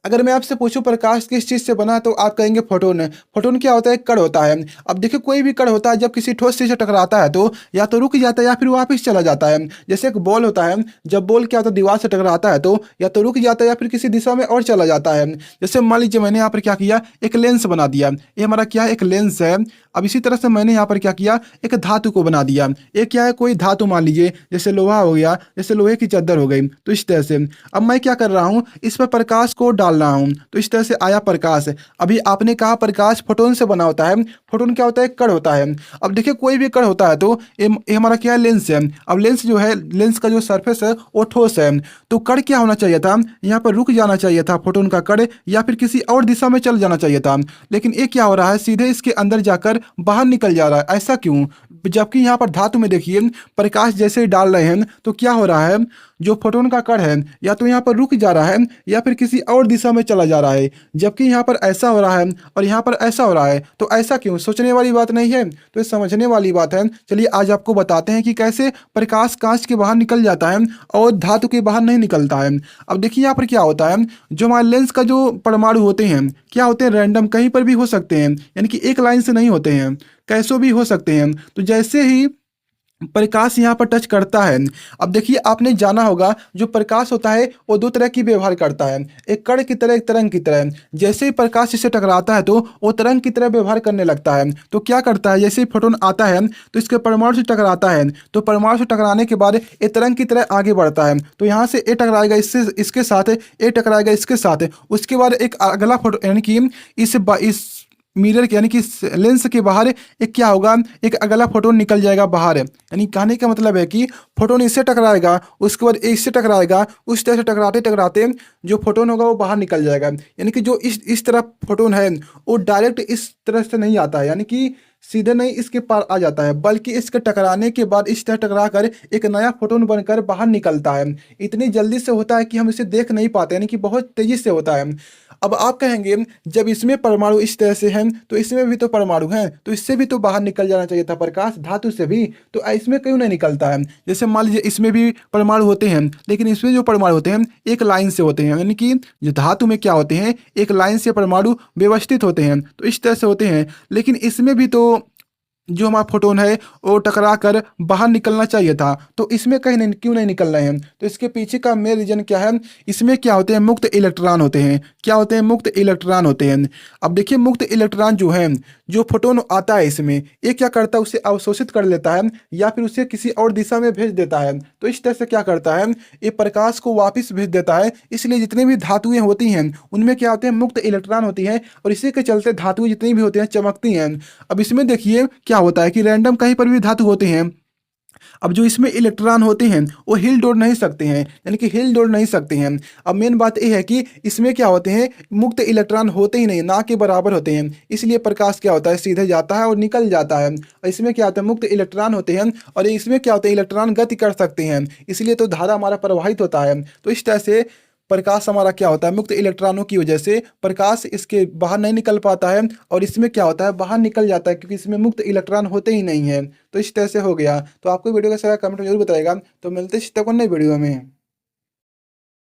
अगर मैं आपसे पूछूं प्रकाश किस चीज से बना, तो आप कहेंगे फोटोन है। फोटोन क्या होता है? एक कण होता है। अब देखिए, कोई भी कण होता है जब किसी ठोस चीज से टकराता है तो या तो रुक जाता है या फिर वापस चला जाता है। जैसे एक बॉल होता है, जब बॉल क्या होता है दीवार से टकराता है तो या तो रुक जाता है या फिर किसी दिशा में और चला जाता है। जैसे मान लीजिए मैंने यहाँ पर क्या किया, एक लेंस बना दिया। ये हमारा क्या है? एक लेंस है। अब इसी तरह से मैंने यहाँ पर क्या किया, एक धातु को बना दिया। ये क्या है? कोई धातु मान लीजिए, जैसे लोहा हो गया, जैसे लोहे की चादर हो गई। तो इस तरह से अब मैं क्या कर रहा हूँ, इस पर प्रकाश को डाल रहा हूँ, तो इस तरह से आया प्रकाश। अभी आपने कहा प्रकाश फोटोन से बना होता है। फोटोन क्या होता है? एक कण होता है। अब देखिए, कोई भी कण होता है तो ये हमारा क्या है? लेंस है। अब लेंस जो है, लेंस का जो सरफेस है वो ठोस है। तो कण क्या होना चाहिए था? यहाँ पर रुक जाना चाहिए था फोटोन का कण, या फिर किसी और दिशा में चल जाना चाहिए था। लेकिन ये क्या हो रहा है, सीधे इसके अंदर जाकर बाहर निकल जा रहा है। ऐसा क्यों? जबकि यहाँ पर धातु में देखिए, प्रकाश जैसे ही डाल रहे हैं तो क्या हो रहा है, जो फोटोन का कण है या तो यहाँ पर रुक जा रहा है या फिर किसी और दिशा में चला जा रहा है। जबकि यहाँ पर ऐसा हो रहा है और यहाँ पर ऐसा हो रहा है, तो ऐसा क्यों? सोचने वाली बात नहीं है, तो ये समझने वाली बात है। चलिए आज आपको बताते हैं कि कैसे प्रकाश कांच के बाहर निकल जाता है और धातु के बाहर नहीं निकलता है। अब देखिए यहाँ पर क्या होता है, जो हमारे लेंस का जो परमाणु होते हैं, क्या होते हैं? रैंडम कहीं पर भी हो सकते हैं, यानी कि एक लाइन से नहीं होते हैं, कैसों भी हो सकते हैं। तो जैसे ही प्रकाश यहाँ पर टच करता है, अब देखिए आपने जाना होगा जो प्रकाश होता है वो दो तरह की व्यवहार करता है, एक कण की तरह, एक तरंग की तरह। जैसे ही प्रकाश इससे टकराता है तो वो तरंग की तरह व्यवहार करने लगता है। तो क्या करता है, जैसे ही फोटोन आता है तो इसके परमाणु से टकराता है, तो परमाणु से टकराने के बाद ये तरंग की तरह आगे बढ़ता है। तो यहाँ से ए टकराएगा इससे, इसके साथ ए टकराएगा इसके साथ, उसके बाद एक अगला फोटो यानी कि इस मिरर के यानी कि लेंस के बाहर एक क्या होगा, एक अगला फोटोन निकल जाएगा बाहर। यानी कहने का मतलब है कि फोटोन इससे टकराएगा, उसके बाद इससे टकराएगा, उस तरह से टकराते टकराते जो फोटोन होगा वो बाहर निकल जाएगा। यानी कि जो इस तरह फोटोन है वो डायरेक्ट इस तरह से नहीं आता है, यानी कि सीधे नहीं इसके पार आ जाता है, बल्कि इसके टकराने के बाद इस तरह टकरा कर एक नया फोटोन बनकर बाहर निकलता है। इतनी जल्दी से होता है कि हम इसे देख नहीं पाते, यानी कि बहुत तेजी से होता है। अब आप कहेंगे जब इसमें परमाणु इस तरह से हैं तो इसमें भी तो परमाणु हैं, तो इससे भी तो बाहर निकल जाना चाहिए था प्रकाश, धातु से भी, तो इसमें क्यों नहीं निकलता है? जैसे मान लीजिए इसमें भी परमाणु होते हैं, लेकिन इसमें जो परमाणु होते हैं एक लाइन से होते हैं, यानी कि जो धातु में क्या होते हैं, एक लाइन से परमाणु व्यवस्थित होते हैं, तो इस तरह से होते हैं। लेकिन इसमें भी तो जो हमारा फोटोन है वो टकरा कर बाहर निकलना चाहिए था, तो इसमें कहीं नहीं, क्यों नहीं निकल रहे हैं? तो इसके पीछे का मेन रीजन क्या है, इसमें क्या होते हैं, मुक्त इलेक्ट्रॉन होते हैं। क्या होते हैं? मुक्त इलेक्ट्रॉन होते हैं। अब देखिए मुक्त इलेक्ट्रॉन जो है, जो फोटोन आता है इसमें, ये क्या करता है, उसे अवशोषित कर लेता है या फिर उसे किसी और दिशा में भेज देता है। तो इस तरह से क्या करता है, ये प्रकाश को वापस भेज देता है। इसलिए जितनी भी धातुएं होती हैं उनमें क्या होते हैं, मुक्त इलेक्ट्रॉन होती हैं, और इसी के चलते धातुएं जितनी भी होती हैं चमकती हैं। अब इसमें देखिए क्या होता है कि रैंडम कहीं पर भी धातु होते हैं, अब जो इसमें इलेक्ट्रॉन होते हैं वो हिल डोल नहीं सकते हैं, यानी कि हिल डोल नहीं सकते हैं। अब मेन बात यह है कि इसमें क्या होते हैं, मुक्त इलेक्ट्रॉन होते ही नहीं, ना के बराबर होते हैं। इसलिए प्रकाश क्या होता है, सीधे जाता है और निकल जाता है। और इसमें क्या होता है, मुक्त इलेक्ट्रॉन होते हैं, और इसमें क्या होता है, इलेक्ट्रॉन गति कर सकते हैं, इसलिए तो धारा हमारा प्रवाहित होता है। तो इस तरह से प्रकाश हमारा क्या होता है, मुक्त इलेक्ट्रॉनों की वजह से प्रकाश इसके बाहर नहीं निकल पाता है, और इसमें क्या होता है, बाहर निकल जाता है, क्योंकि इसमें मुक्त इलेक्ट्रॉन होते ही नहीं है। तो इस तरह से हो गया। तो आपको वीडियो कैसा लगा कमेंट में जरूर बताएगा। तो मिलते हैं इस तक नई वीडियो में।